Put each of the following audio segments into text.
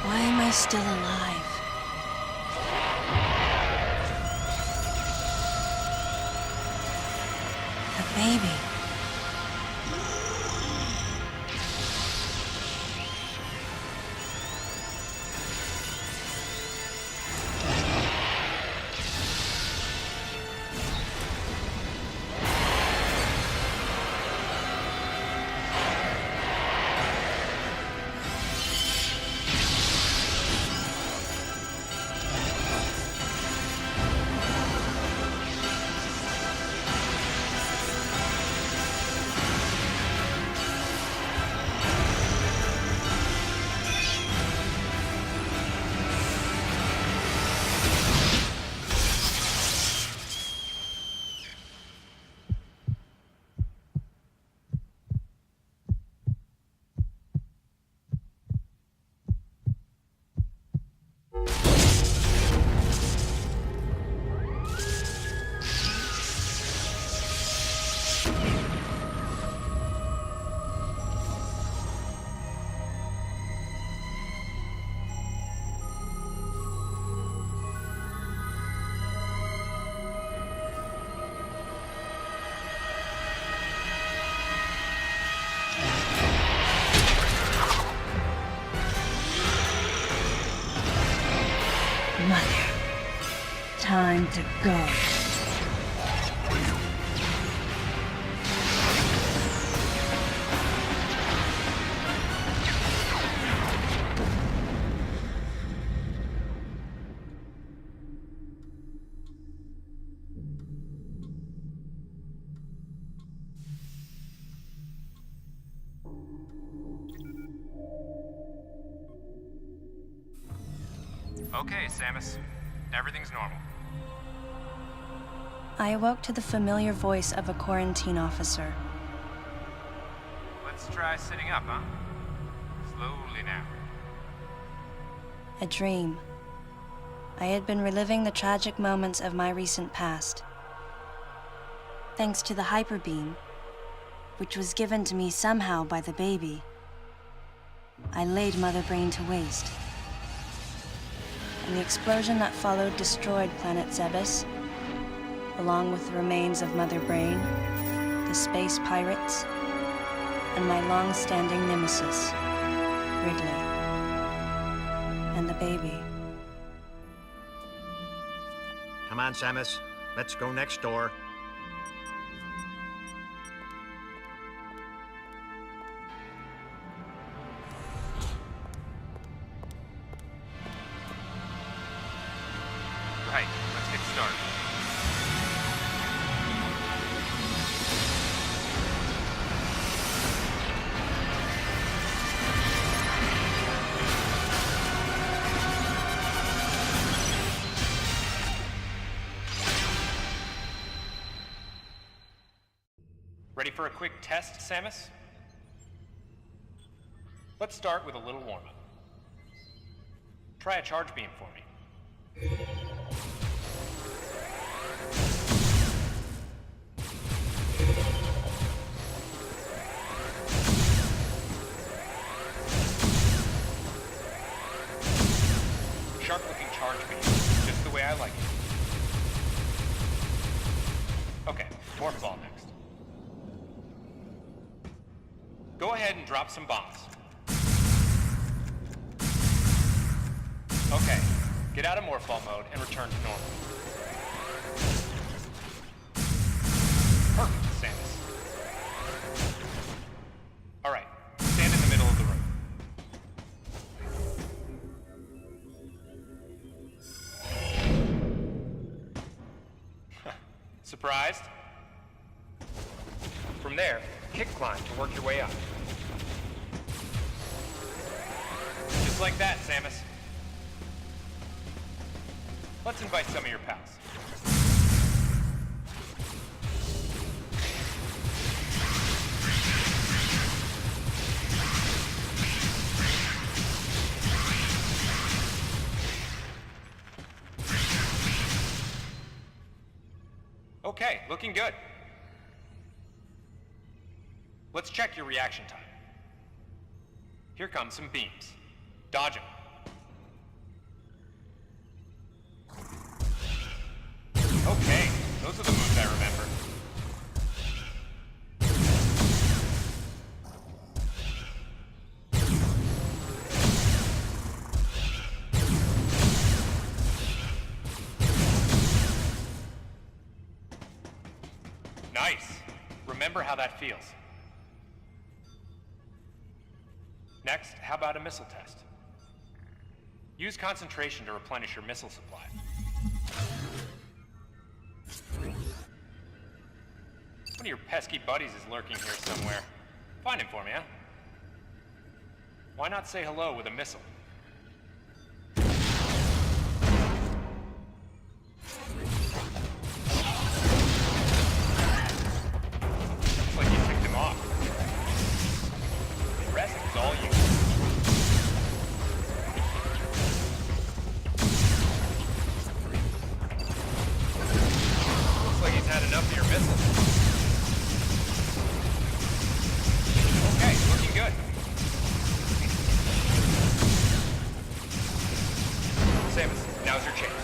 Why am I still alive? The baby. Mother, time to go. Okay, Samus. Everything's normal. I awoke to the familiar voice of a quarantine officer. Let's try sitting up, huh? Slowly now. A dream. I had been reliving the tragic moments of my recent past. Thanks to the hyper beam, which was given to me somehow by the baby, I laid Mother Brain to waste. And the explosion that followed destroyed planet Zebes, along with the remains of Mother Brain, the space pirates, and my long-standing nemesis, Ridley, and the baby. Come on, Samus. Let's go next door. Right, let's get started. Ready for a quick test, Samus? Let's start with a little warm-up. Try a charge beam for me. Sharp-looking charge beam, just the way I like it. Okay, morph ball next. Go ahead and drop some bombs. Okay, get out of morph ball mode and return to normal. Perfect, Samus. Alright, stand in the middle of the room. Surprised? From there, kick climb to work your way up. Just like that, Samus. Let's invite some of your pals. Okay, looking good. Let's check your reaction time. Here come some beams. Dodge them. Okay, those are the moves I remember. Nice. Remember how that feels. Next, how about a missile test? Use concentration to replenish your missile supply. One of your pesky buddies is lurking here somewhere. Find him for me, huh? Why not say hello with a missile? Looks like you ticked him off. The rest is all you. Looks like he's had enough of your missiles. Okay, looking good. Samus, now's your chance.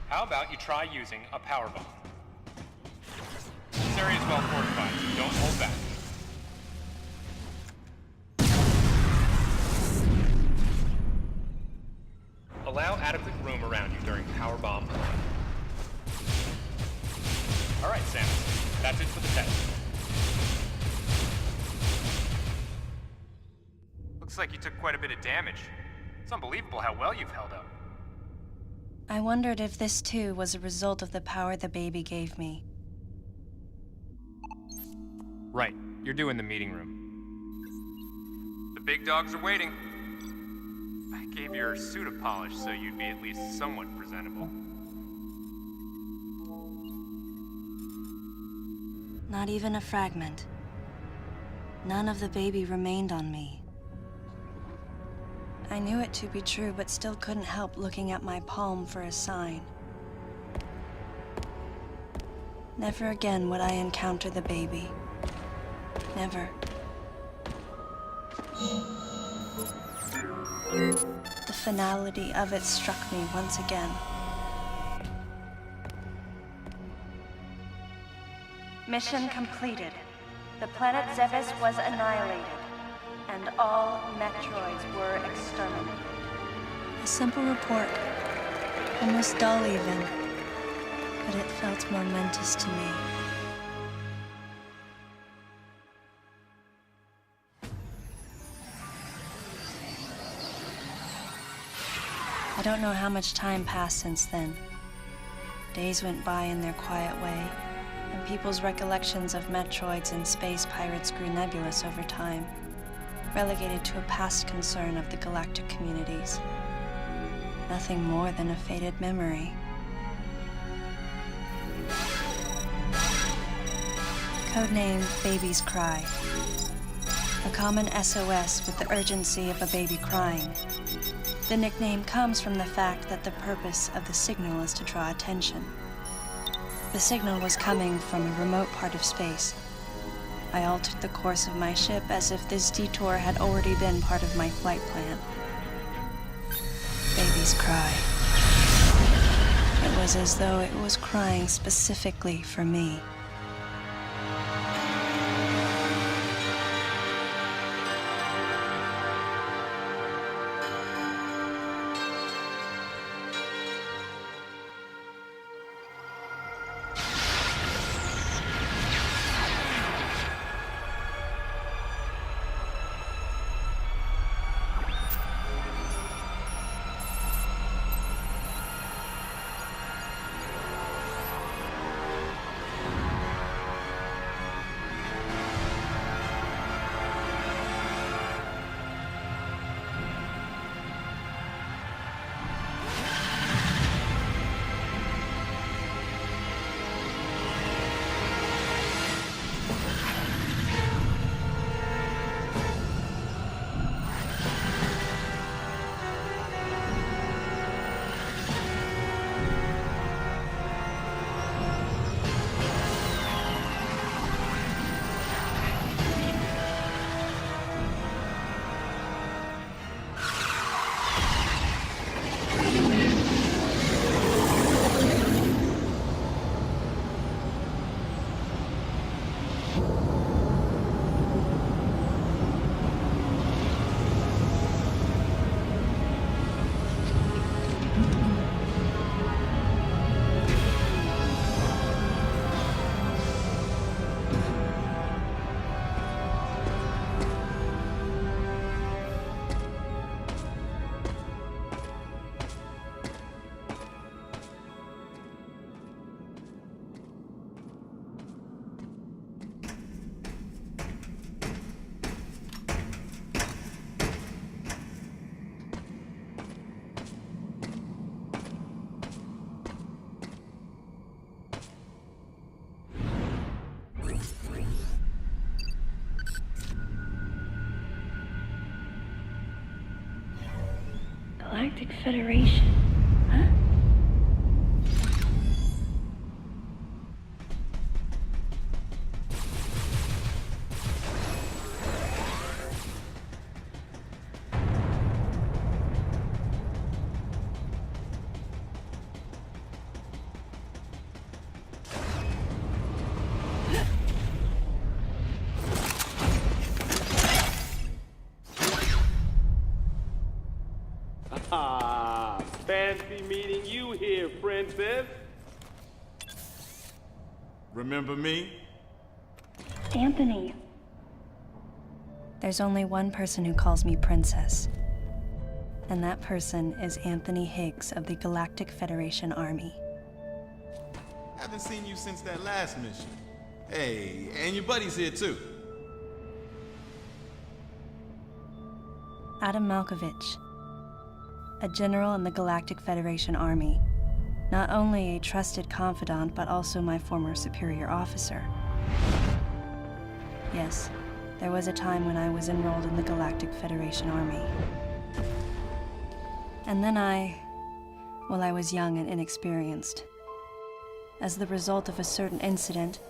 How about you try using a power bomb? This area is well fortified, so don't hold back. Allow adequate room around you during power bomb. All right, Samus, that's it for the test. Looks like you took quite a bit of damage. It's unbelievable how well you've held up. I wondered if this too was a result of the power the baby gave me. Right, you're due in the meeting room. The big dogs are waiting. I gave your suit a polish so you'd be at least somewhat presentable. Not even a fragment. None of the baby remained on me. I knew it to be true, but still couldn't help looking at my palm for a sign. Never again would I encounter the baby. Never. The finality of it struck me once again. Mission completed. The planet Zebes was annihilated, and all Metroids were exterminated. A simple report, almost dull even, but it felt momentous to me. I don't know how much time passed since then. Days went by in their quiet way, and people's recollections of Metroids and space pirates grew nebulous over time, relegated to a past concern of the galactic communities. Nothing more than a faded memory. Codename Baby's Cry. A common SOS with the urgency of a baby crying. The nickname comes from the fact that the purpose of the signal is to draw attention. The signal was coming from a remote part of space. I altered the course of my ship as if this detour had already been part of my flight plan. Baby's cry. It was as though it was crying specifically for me. Galactic Federation, huh? Ah, fancy meeting you here, princess. Remember me? Anthony. There's only one person who calls me Princess. And that person is Anthony Higgs of the Galactic Federation Army. Haven't seen you since that last mission. Hey, and your buddy's here too. Adam Malkovich, a general in the Galactic Federation Army. Not only a trusted confidant, but also my former superior officer. Yes, there was a time when I was enrolled in the Galactic Federation Army. And then I was young and inexperienced. As the result of a certain incident,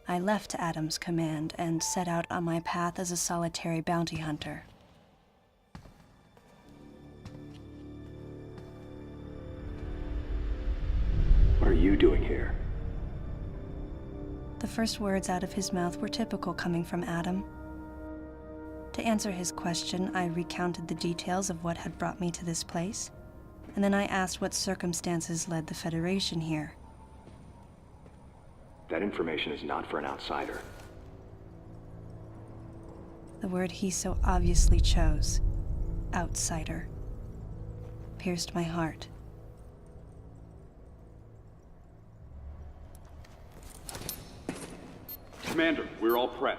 I left Adam's command and set out on my path as a solitary bounty hunter. What are you doing here? The first words out of his mouth were typical coming from Adam. To answer his question, I recounted the details of what had brought me to this place, and then I asked what circumstances led the Federation here. That information is not for an outsider. The word he so obviously chose, outsider, pierced my heart. Commander, we're all prepped.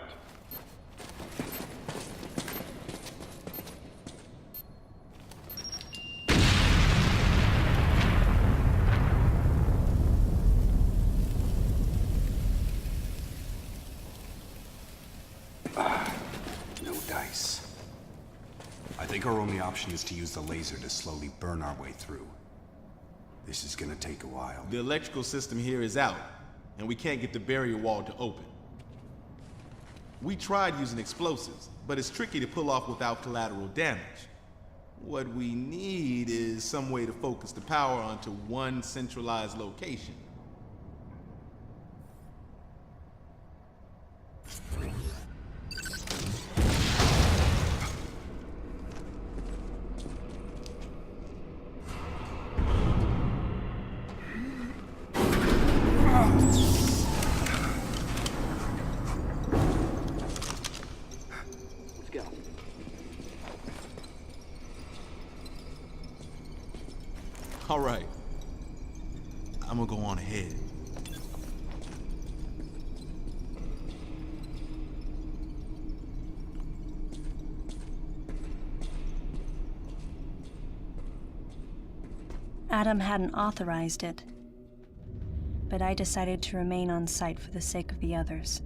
No dice. I think our only option is to use the laser to slowly burn our way through. This is gonna take a while. The electrical system here is out, and we can't get the barrier wall to open. We tried using explosives, but it's tricky to pull off without collateral damage. What we need is some way to focus the power onto one centralized location. Let's go. All right. I'm gonna go on ahead. Adam hadn't authorized it, but I decided to remain on site for the sake of the others.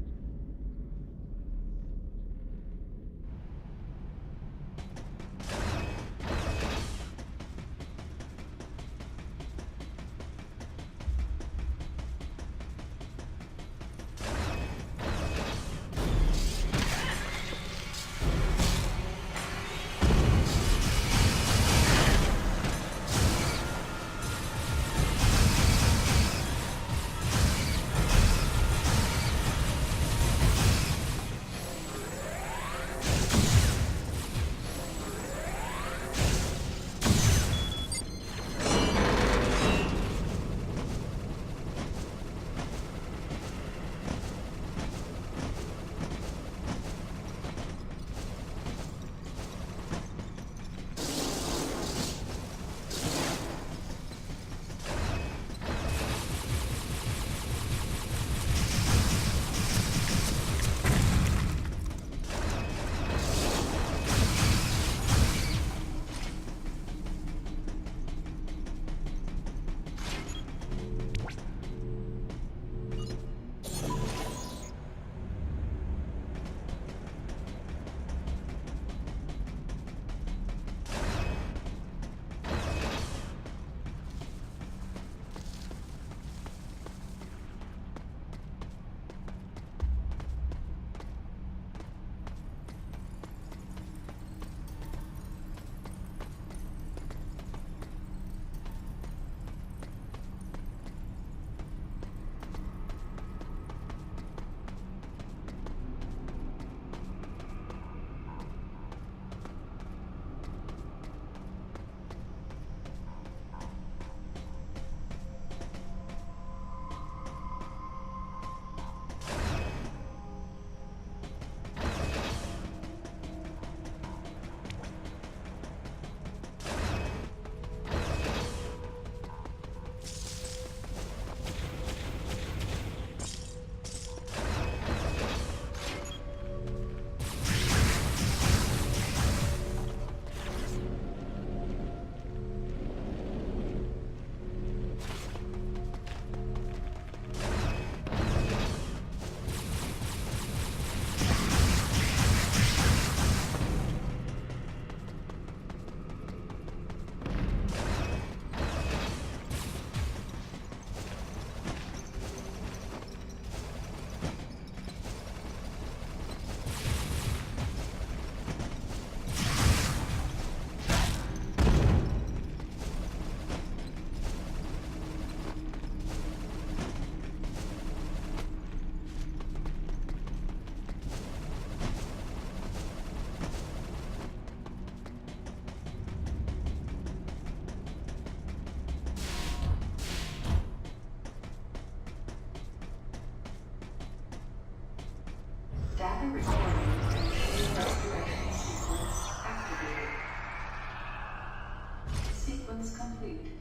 complete.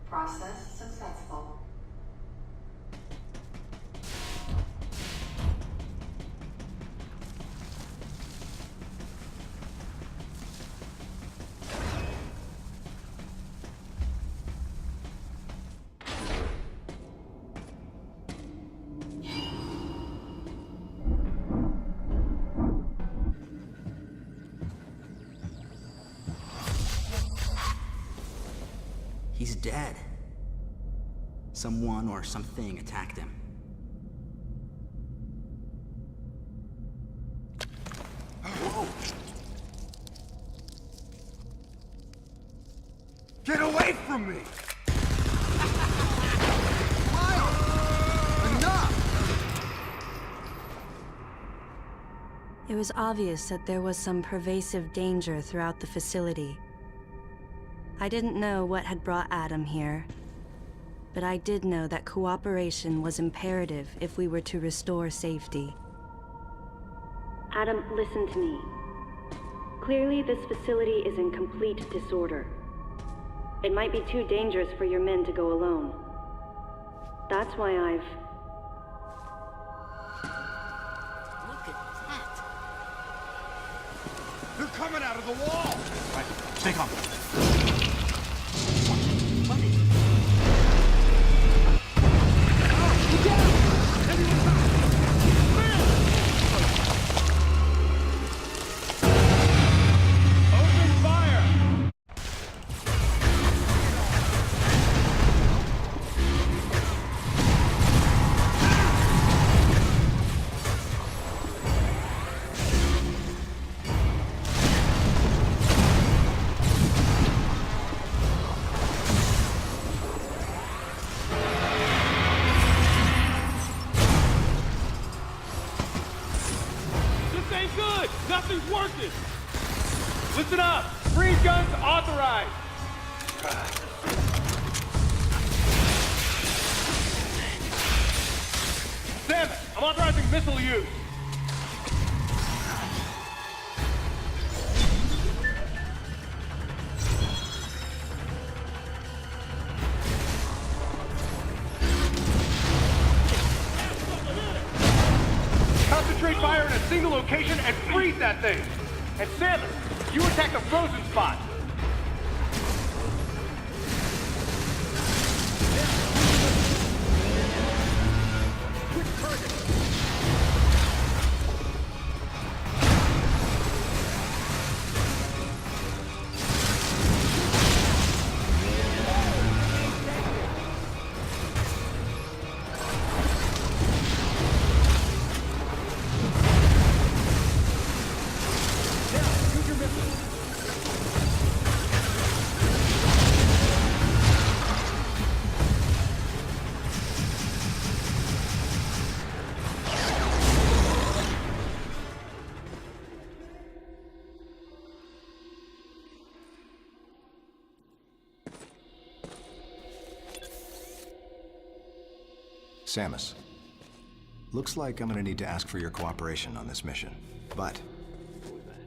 Process successful. He's dead. Someone or something attacked him. Whoa! Get away from me! Miles! Enough! It was obvious that there was some pervasive danger throughout the facility. I didn't know what had brought Adam here, but I did know that cooperation was imperative if we were to restore safety. Adam, listen to me. Clearly, this facility is in complete disorder. It might be too dangerous for your men to go alone. That's why I've... Look at that! They're coming out of the wall! Right, stay calm. Nothing's working! Listen up! Freeze guns authorized! Sam, I'm authorizing missile use! Concentrate fire in a single location and freeze that thing! And Samus, you attack the frozen spot! Samus, looks like I'm gonna need to ask for your cooperation on this mission, but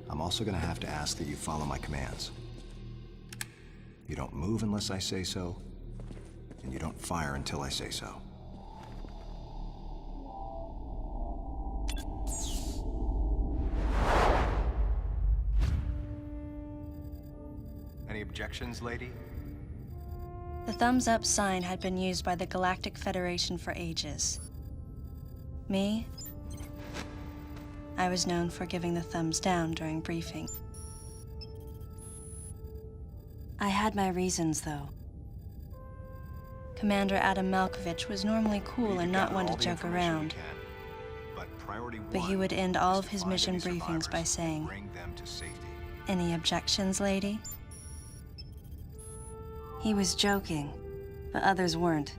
I'm also gonna have to ask that you follow my commands. You don't move unless I say so, and you don't fire until I say so. Any objections, lady? The thumbs up sign had been used by the Galactic Federation for ages. Me? I was known for giving the thumbs down during briefing. I had my reasons, though. Commander Adam Malkovich was normally cool and not one to joke around. But he would end all of his mission briefings by saying, "Any objections, lady?" He was joking, but others weren't.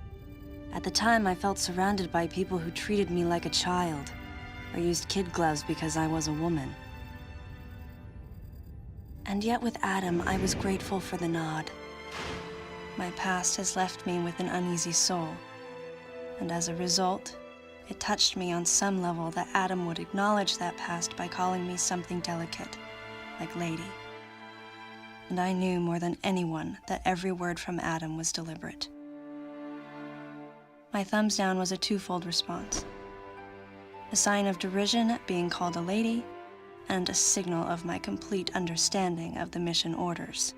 At the time, I felt surrounded by people who treated me like a child, or used kid gloves because I was a woman. And yet with Adam, I was grateful for the nod. My past has left me with an uneasy soul, and as a result, it touched me on some level that Adam would acknowledge that past by calling me something delicate, like lady. and I knew more than anyone that every word from Adam was deliberate. My thumbs down was a twofold response. A sign of derision at being called a lady, and a signal of my complete understanding of the mission orders.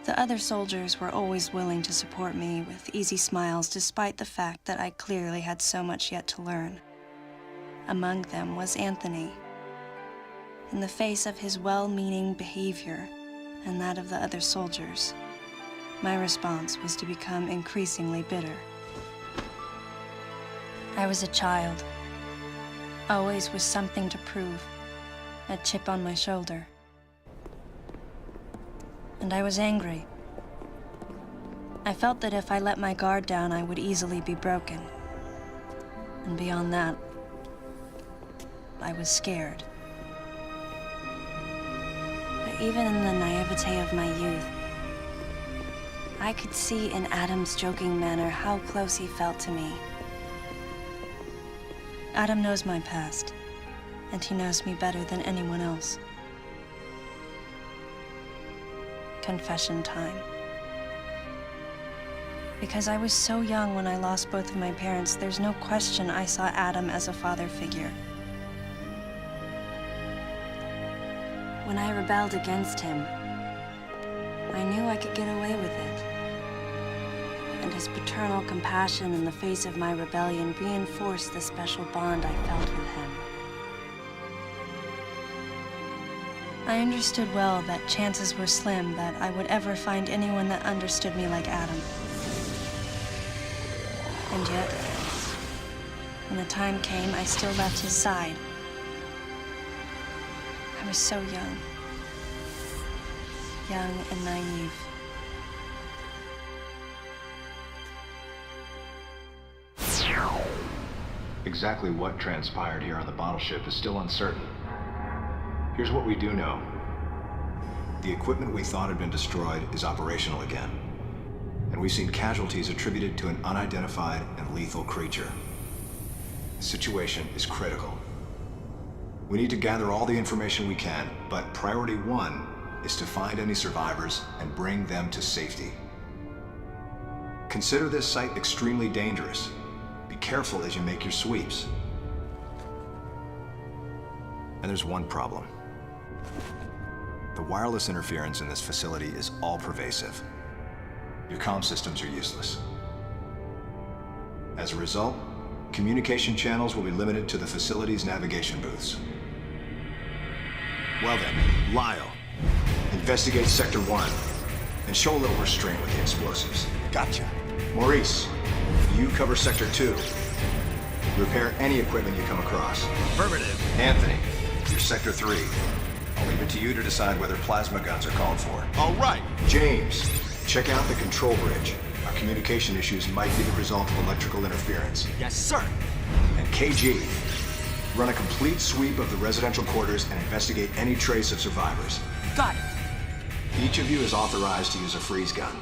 The other soldiers were always willing to support me with easy smiles despite the fact that I clearly had so much yet to learn. Among them was Anthony. In the face of his well-meaning behavior and that of the other soldiers, my response was to become increasingly bitter. I was a child, always with something to prove, a chip on my shoulder. And I was angry. I felt that if I let my guard down, I would easily be broken. And beyond that, I was scared. But even in the naivete of my youth, I could see in Adam's joking manner how close he felt to me. Adam knows my past, and he knows me better than anyone else. Confession time. Because I was so young when I lost both of my parents, there's no question I saw Adam as a father figure. When I rebelled against him, I knew I could get away with it. And his paternal compassion in the face of my rebellion reinforced the special bond I felt with him. I understood well that chances were slim that I would ever find anyone that understood me like Adam. And yet, when the time came, I still left his side. I was so young and naive. Exactly what transpired here on the bottle ship is still uncertain. Here's what we do know. The equipment we thought had been destroyed is operational again. And we've seen casualties attributed to an unidentified and lethal creature. The situation is critical. We need to gather all the information we can, but priority one is to find any survivors and bring them to safety. Consider this site extremely dangerous. Be careful as you make your sweeps. And there's one problem. The wireless interference in this facility is all-pervasive. Your comm systems are useless. As a result, communication channels will be limited to the facility's navigation booths. Well then, Lyle, investigate Sector 1 and show a little restraint with the explosives. Gotcha. Maurice, you cover Sector 2. Repair any equipment you come across. Affirmative. Anthony, you're Sector 3. I'll leave it to you to decide whether plasma guns are called for. All right. James, check out the control bridge. Our communication issues might be the result of electrical interference. Yes, sir. And KG, run a complete sweep of the residential quarters and investigate any trace of survivors. Got it. Each of you is authorized to use a freeze gun.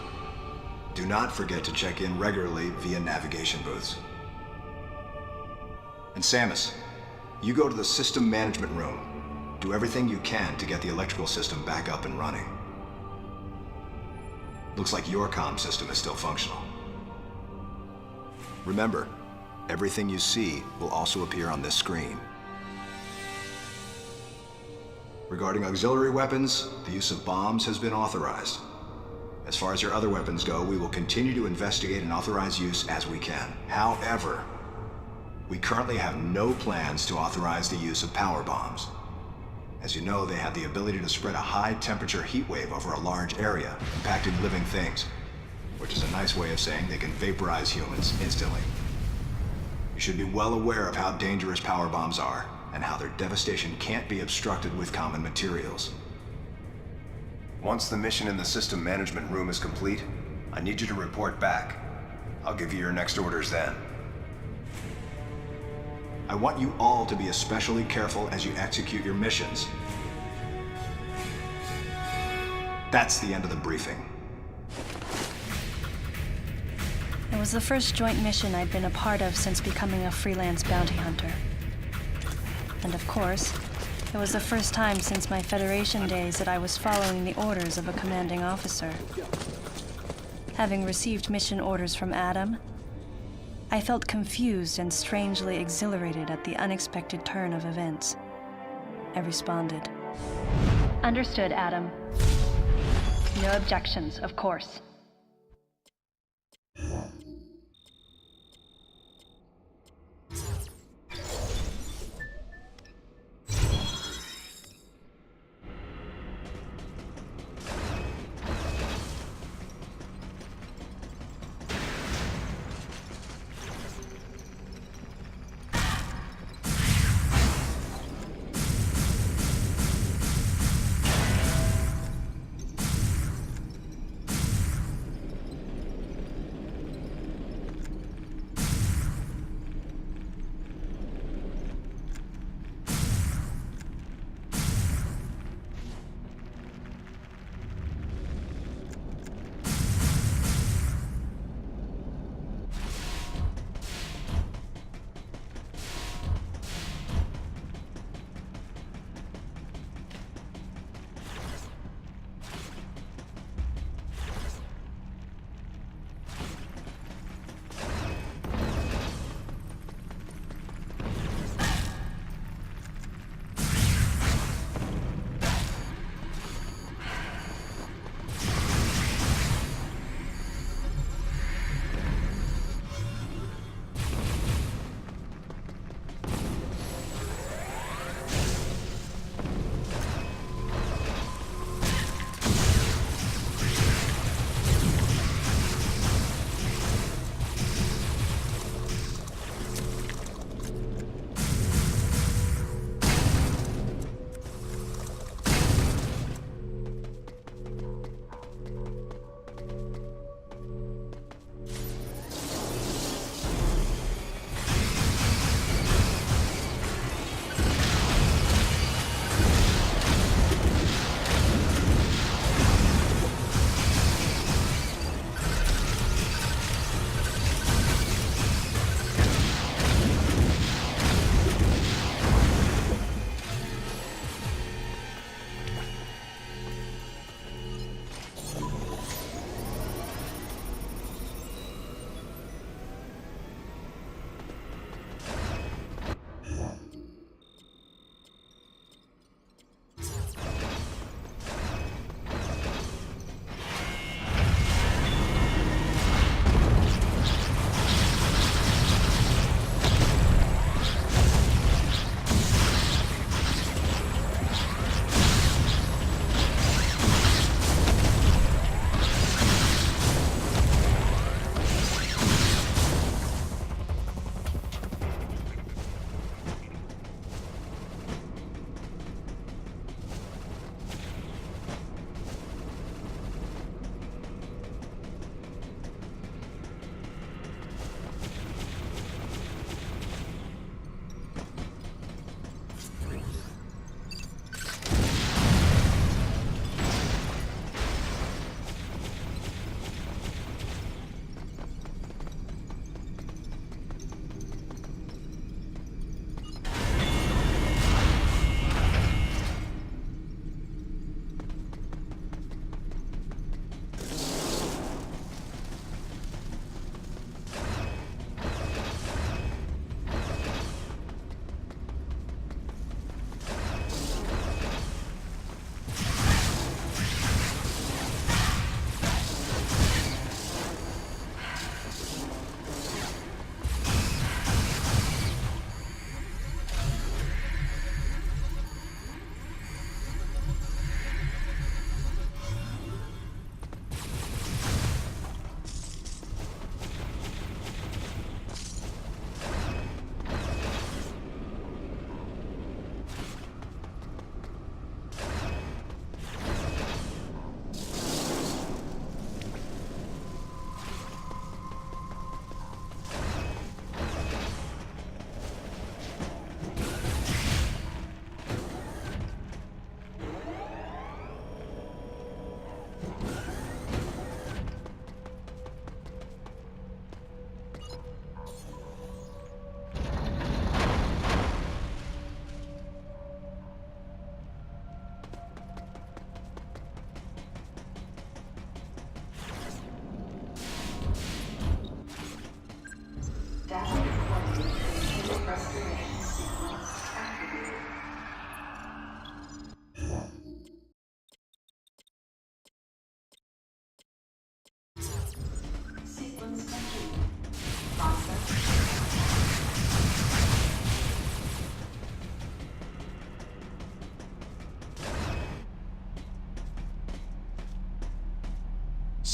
Do not forget to check in regularly via navigation booths. And Samus, you go to the system management room. Do everything you can to get the electrical system back up and running. Looks like your comm system is still functional. Remember, everything you see will also appear on this screen. Regarding auxiliary weapons, the use of bombs has been authorized. As far as your other weapons go, we will continue to investigate and authorize use as we can. However, we currently have no plans to authorize the use of power bombs. As you know, they have the ability to spread a high-temperature heat wave over a large area, impacting living things, which is a nice way of saying they can vaporize humans instantly. You should be well aware of how dangerous power bombs are, and how their devastation can't be obstructed with common materials. Once the mission in the system management room is complete, I need you to report back. I'll give you your next orders then. I want you all to be especially careful as you execute your missions. That's the end of the briefing. It was the first joint mission I'd been a part of since becoming a freelance bounty hunter. And of course, It was the first time since my Federation days that I was following the orders of a commanding officer. Having received mission orders from Adam, I felt confused and strangely exhilarated at the unexpected turn of events. I responded. Understood, Adam. No objections, of course.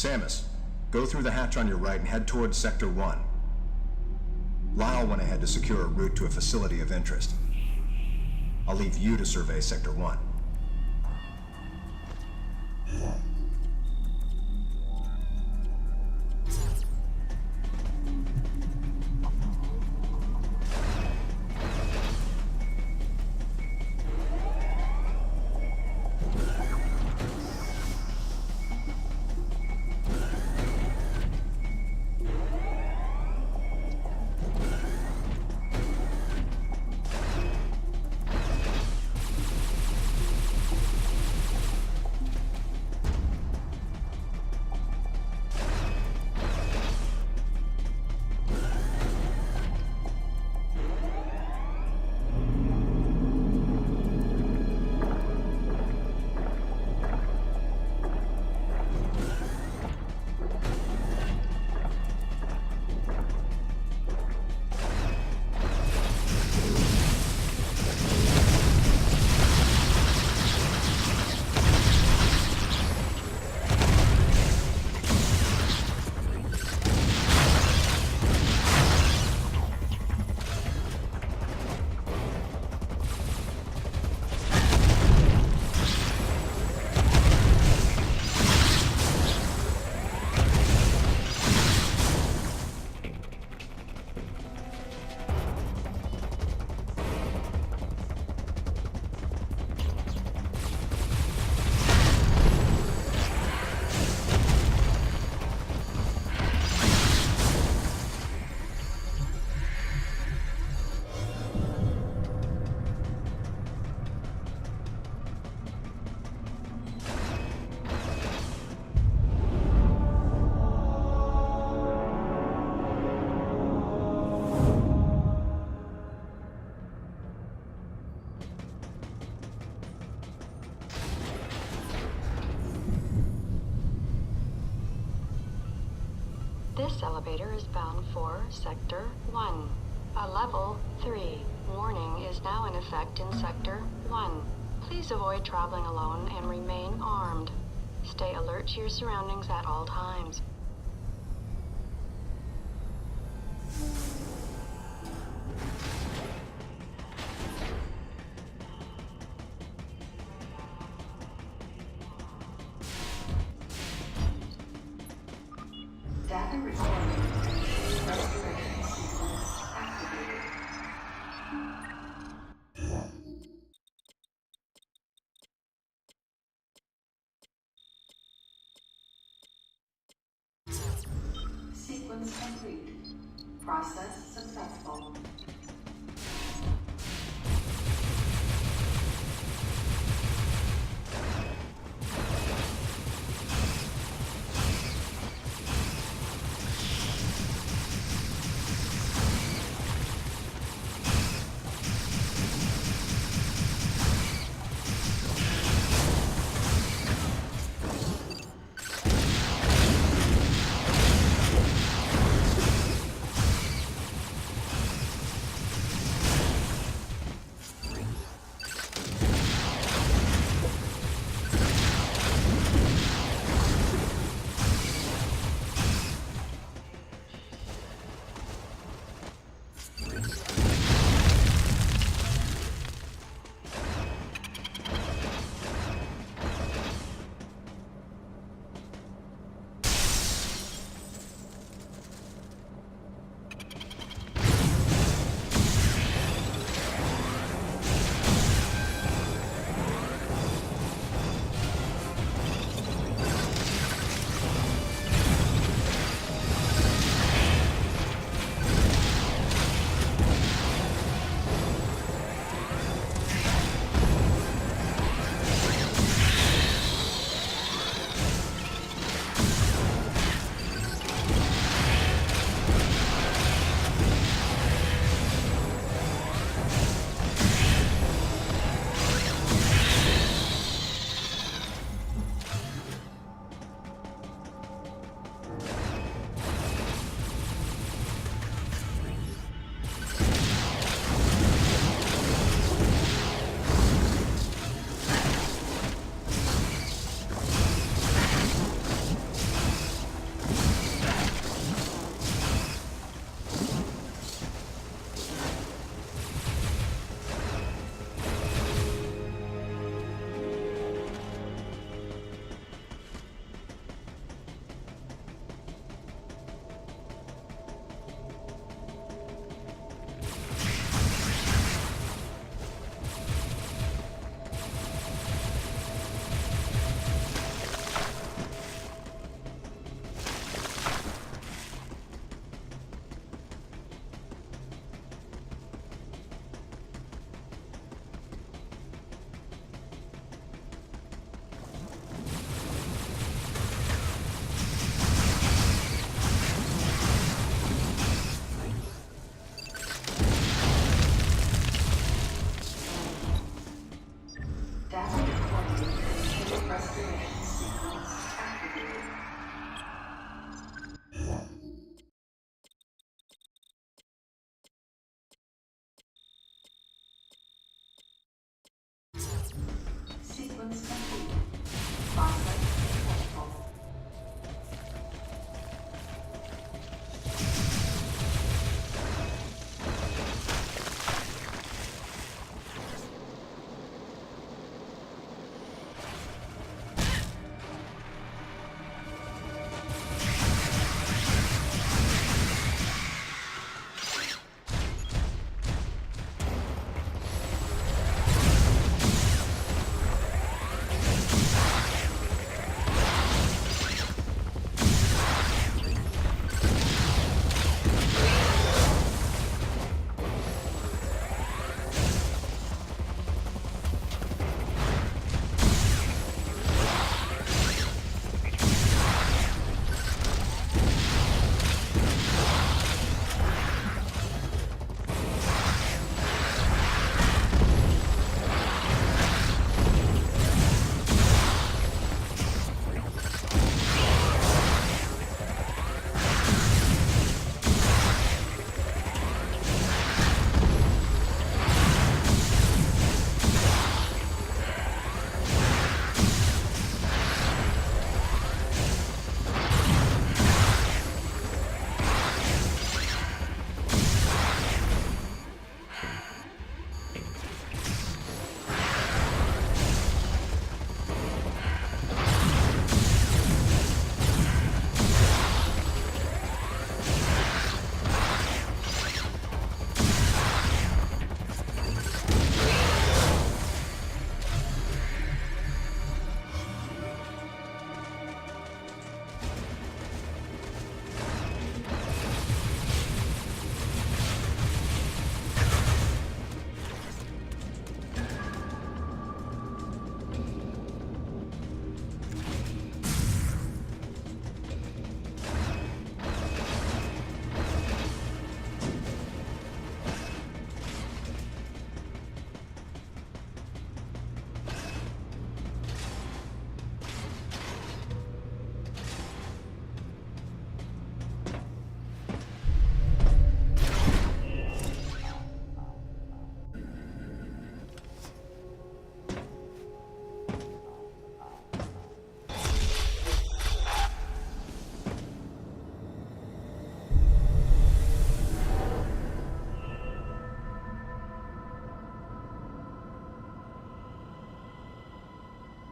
Samus, go through the hatch on your right and head towards Sector 1. Lyle went ahead to secure a route to a facility of interest. I'll leave you to survey Sector 1. This elevator is bound for Sector 1. A level 3 warning is now in effect in Sector 1. Please avoid traveling alone and remain armed. Stay alert to your surroundings at all times. Data recording. Restoration sequence activated. Sequence complete. Process successful.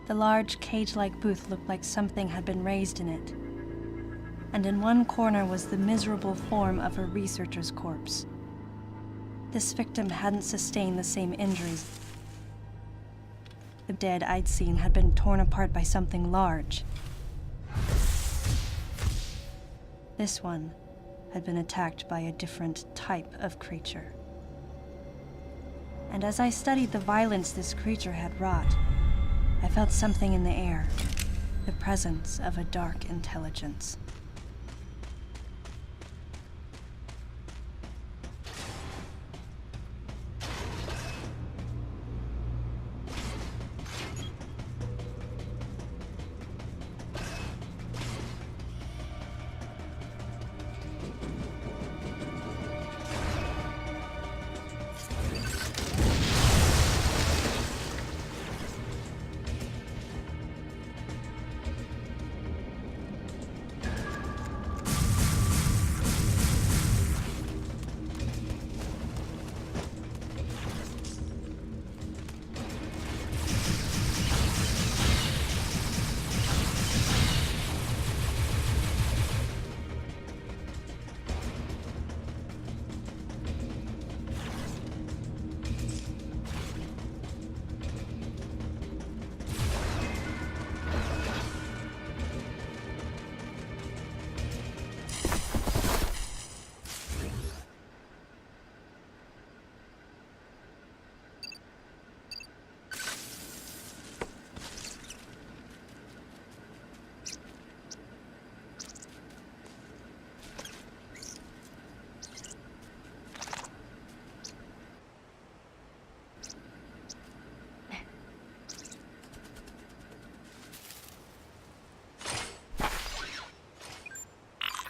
The large cage-like booth looked like something had been raised in it. And in one corner was the miserable form of a researcher's corpse. This victim hadn't sustained the same injuries. The dead I'd seen had been torn apart by something large. This one had been attacked by a different type of creature. And as I studied the violence this creature had wrought, I felt something in the air, the presence of a dark intelligence.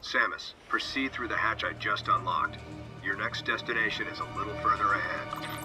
Samus, proceed through the hatch I just unlocked. Your next destination is a little further ahead.